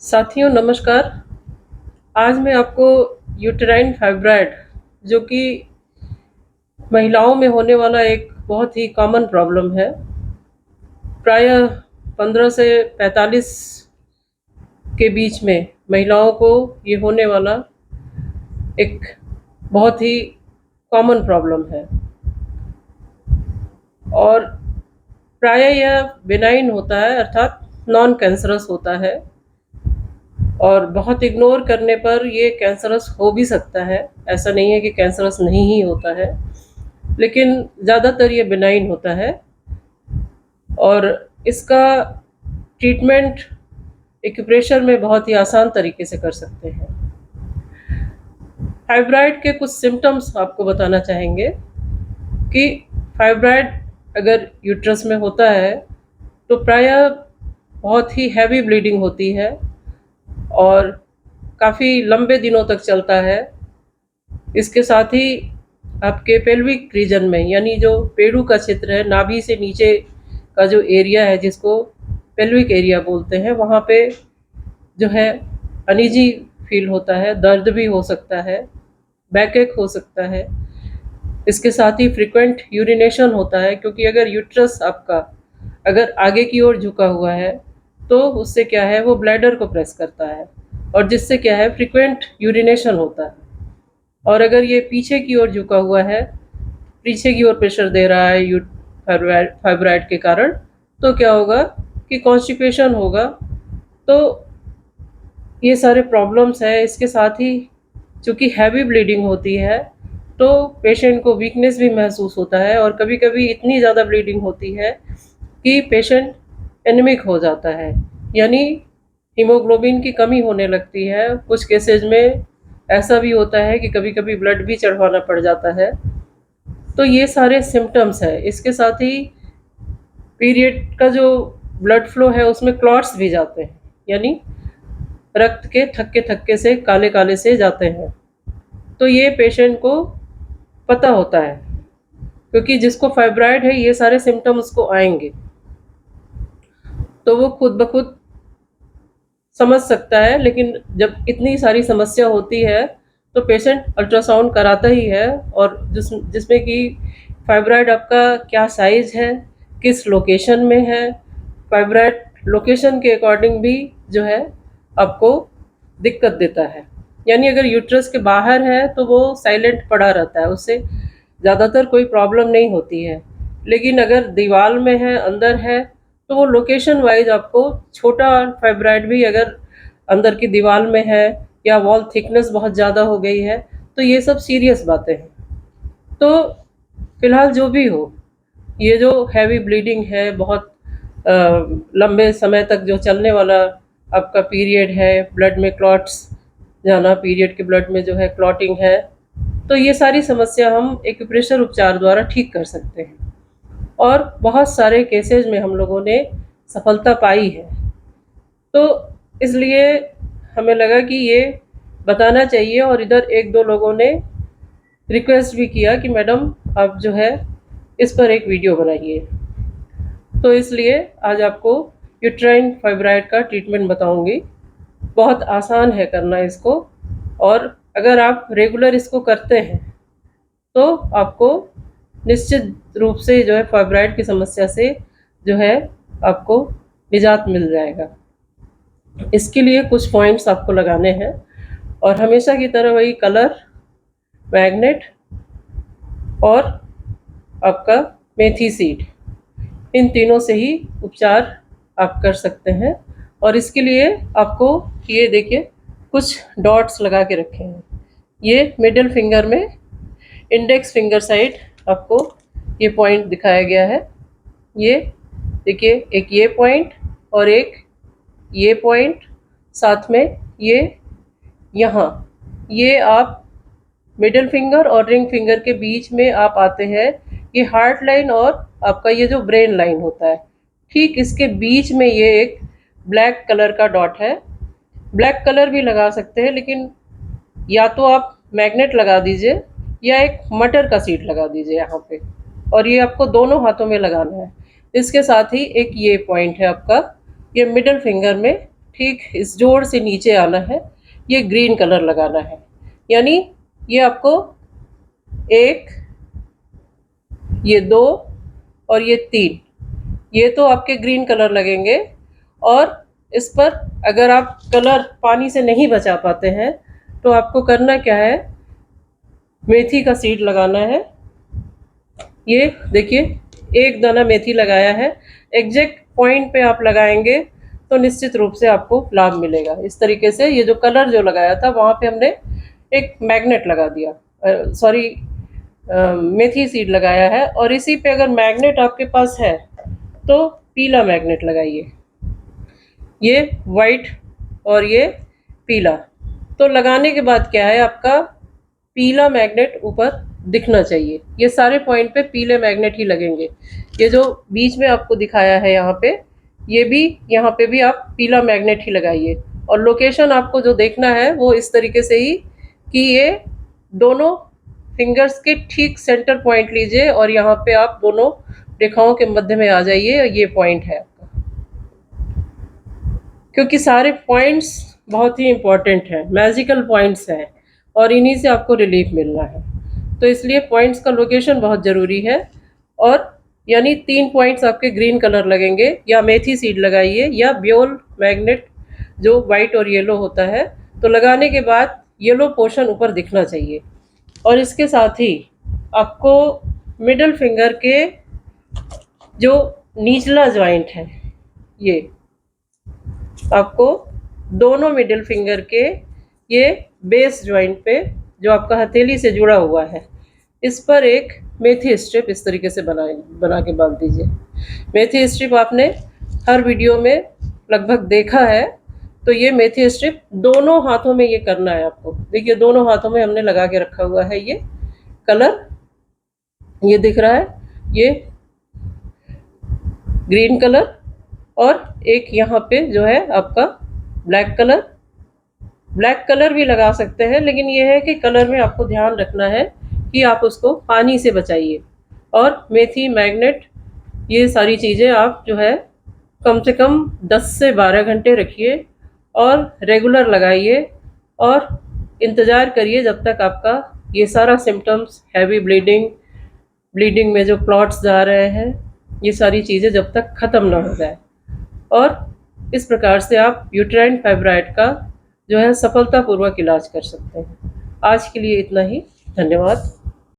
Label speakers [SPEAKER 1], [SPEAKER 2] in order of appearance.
[SPEAKER 1] साथियों नमस्कार। आज मैं आपको यूटेराइन फाइब्रॉइड जो कि महिलाओं में होने वाला एक बहुत ही कॉमन प्रॉब्लम है। प्रायः 15 से 45 के बीच में महिलाओं को ये होने वाला एक बहुत ही कॉमन प्रॉब्लम है और प्रायः यह बेनाइन होता है, अर्थात नॉन कैंसरस होता है और बहुत इग्नोर करने पर ये कैंसरस हो भी सकता है। ऐसा नहीं है कि कैंसरस नहीं ही होता है, लेकिन ज़्यादातर ये बेनाइन होता है और इसका ट्रीटमेंट एक्यूप्रेशर में बहुत ही आसान तरीके से कर सकते हैं। फाइब्रॉइड के कुछ सिम्टम्स आपको बताना चाहेंगे कि फाइब्रॉइड अगर यूट्रस में होता है तो प्रायः बहुत ही हैवी ब्लीडिंग होती है और काफ़ी लंबे दिनों तक चलता है। इसके साथ ही आपके पेल्विक रीजन में, यानी जो पेड़ू का क्षेत्र है, नाभि से नीचे का जो एरिया है जिसको पेल्विक एरिया बोलते हैं, वहाँ पे जो है अनईजी फील होता है, दर्द भी हो सकता है, बैकएक हो सकता है। इसके साथ ही फ्रीक्वेंट यूरिनेशन होता है, क्योंकि अगर यूट्रस आपका अगर आगे की ओर झुका हुआ है तो उससे क्या है, वो ब्लैडर को प्रेस करता है और जिससे क्या है, फ्रीक्वेंट यूरिनेशन होता है। और अगर ये पीछे की ओर झुका हुआ है, पीछे की ओर प्रेशर दे रहा है फाइब्रॉइड के कारण, तो क्या होगा कि कॉन्स्टिपेशन होगा। तो ये सारे प्रॉब्लम्स हैं। इसके साथ ही चूँकि हैवी ब्लीडिंग होती है तो पेशेंट को वीकनेस भी महसूस होता है और कभी-कभी इतनी ज़्यादा ब्लीडिंग होती है कि पेशेंट एनीमिक हो जाता है, यानी हीमोग्लोबिन की कमी होने लगती है। कुछ केसेज़ में ऐसा भी होता है कि कभी-कभी ब्लड भी चढ़वाना पड़ जाता है। तो ये सारे सिम्पटम्स हैं। इसके साथ ही पीरियड का जो ब्लड फ्लो है उसमें क्लॉट्स भी जाते हैं, यानी रक्त के थक्के-थक्के से काले-काले से जाते हैं। तो ये पेशेंट को पता होता है, क्योंकि जिसको फाइब्रॉइड है ये सारे सिम्पटम उसको आएँगे, तो वो खुद ब खुद समझ सकता है। लेकिन जब इतनी सारी समस्या होती है तो पेशेंट अल्ट्रासाउंड कराता ही है, और जिसमें कि फाइब्रॉइड आपका क्या साइज़ है, किस लोकेशन में है, फाइब्रॉइड लोकेशन के अकॉर्डिंग भी जो है आपको दिक्कत देता है। यानी अगर यूट्रस के बाहर है तो वो साइलेंट पड़ा रहता है, उससे ज़्यादातर कोई प्रॉब्लम नहीं होती है। लेकिन अगर दीवार में है, अंदर है, तो वो लोकेशन वाइज़ आपको छोटा फाइब्रॉइड भी अगर अंदर की दीवार में है या वॉल थिकनेस बहुत ज़्यादा हो गई है, तो ये सब सीरियस बातें हैं। तो फ़िलहाल जो भी हो, ये जो हैवी ब्लीडिंग है, बहुत अ, लंबे समय तक जो चलने वाला आपका पीरियड है, ब्लड में क्लॉट्स जाना, पीरियड के ब्लड में जो है क्लॉटिंग है, तो ये सारी समस्या हम एक्यूप्रेशर उपचार द्वारा ठीक कर सकते हैं और बहुत सारे केसेज़ में हम लोगों ने सफलता पाई है। तो इसलिए हमें लगा कि ये बताना चाहिए, और इधर 1-2 लोगों ने रिक्वेस्ट भी किया कि मैडम आप जो है इस पर एक वीडियो बनाइए। तो इसलिए आज आपको यूट्राइन फाइब्रॉइड का ट्रीटमेंट बताऊँगी। बहुत आसान है करना इसको, और अगर आप रेगुलर इसको करते हैं तो आपको निश्चित रूप से जो है फाइब्रॉइड की समस्या से जो है आपको निजात मिल जाएगा। इसके लिए कुछ पॉइंट्स आपको लगाने हैं, और हमेशा की तरह वही कलर, मैग्नेट और आपका मेथी सीड, इन तीनों से ही उपचार आप कर सकते हैं। और इसके लिए आपको ये देखिए कुछ डॉट्स लगा के रखे हैं। ये मिडल फिंगर में इंडेक्स फिंगर साइड आपको ये पॉइंट दिखाया गया है। ये देखिए, एक ये पॉइंट और एक ये पॉइंट, साथ में ये यहाँ, ये आप मिडल फिंगर और रिंग फिंगर के बीच में आप आते हैं। ये हार्ट लाइन और आपका ये जो ब्रेन लाइन होता है, ठीक इसके बीच में ये एक ब्लैक कलर का डॉट है। ब्लैक कलर भी लगा सकते हैं, लेकिन या तो आप मैग्नेट लगा दीजिए या एक मटर का सीड लगा दीजिए यहाँ पे, और ये आपको दोनों हाथों में लगाना है। इसके साथ ही एक ये पॉइंट है आपका, ये मिडल फिंगर में ठीक इस जोड़ से नीचे आना है, ये ग्रीन कलर लगाना है। यानी ये आपको 1, ये 2 और ये 3, ये तो आपके ग्रीन कलर लगेंगे। और इस पर अगर आप कलर पानी से नहीं बचा पाते हैं तो आपको करना क्या है, मेथी का सीड लगाना है। ये देखिए, एक दाना मेथी लगाया है। एग्जैक्ट पॉइंट पे आप लगाएंगे तो निश्चित रूप से आपको लाभ मिलेगा। इस तरीके से ये जो कलर जो लगाया था वहाँ पे हमने एक मैग्नेट लगा दिया, सॉरी मेथी सीड लगाया है। और इसी पे अगर मैग्नेट आपके पास है तो पीला मैग्नेट लगाइए, ये वाइट और ये पीला। तो लगाने के बाद क्या है, आपका पीला मैग्नेट ऊपर दिखना चाहिए। ये सारे पॉइंट पे पीले मैग्नेट ही लगेंगे। ये जो बीच में आपको दिखाया है यहाँ पे, ये भी यहाँ पे भी आप पीला मैग्नेट ही लगाइए। और लोकेशन आपको जो देखना है वो इस तरीके से ही कि ये दोनों फिंगर्स के ठीक सेंटर पॉइंट लीजिए और यहाँ पे आप दोनों रेखाओं के मध्य में आ जाइए। ये पॉइंट है आपका, क्योंकि सारे पॉइंट्स बहुत ही इम्पोर्टेंट हैं, मैजिकल पॉइंट्स हैं और इन्हीं से आपको रिलीफ मिलना है। तो इसलिए पॉइंट्स का लोकेशन बहुत ज़रूरी है। और यानी 3 पॉइंट्स आपके ग्रीन कलर लगेंगे, या मेथी सीड लगाइए या ब्योल मैग्नेट जो वाइट और येलो होता है। तो लगाने के बाद येलो पोर्शन ऊपर दिखना चाहिए। और इसके साथ ही आपको मिडल फिंगर के जो निचला जॉइंट है, ये आपको दोनों मिडिल फिंगर के ये बेस जॉइंट पे जो आपका हथेली से जुड़ा हुआ है, इस पर एक मेथी स्ट्रिप इस तरीके से बना के बांध दीजिए। मेथी स्ट्रिप आपने हर वीडियो में लगभग देखा है। तो ये मेथी स्ट्रिप दोनों हाथों में ये करना है आपको। देखिए, दोनों हाथों में हमने लगा के रखा हुआ है। ये कलर ये दिख रहा है, ये ग्रीन कलर, और एक यहाँ पे जो है आपका ब्लैक कलर। ब्लैक कलर भी लगा सकते हैं, लेकिन ये है कि कलर में आपको ध्यान रखना है कि आप उसको पानी से बचाइए। और मेथी मैग्नेट ये सारी चीज़ें आप जो है कम से कम 10 से 12 घंटे रखिए और रेगुलर लगाइए। और इंतज़ार करिए जब तक आपका ये सारा सिम्टम्स, हैवी ब्लीडिंग में जो क्लॉट्स जा रहे हैं, ये सारी चीज़ें जब तक ख़त्म ना हो जाए। और इस प्रकार से आप यूट्राइन फाइब्राइड का जो है सफलतापूर्वक इलाज कर सकते हैं। आज के लिए इतना ही। धन्यवाद।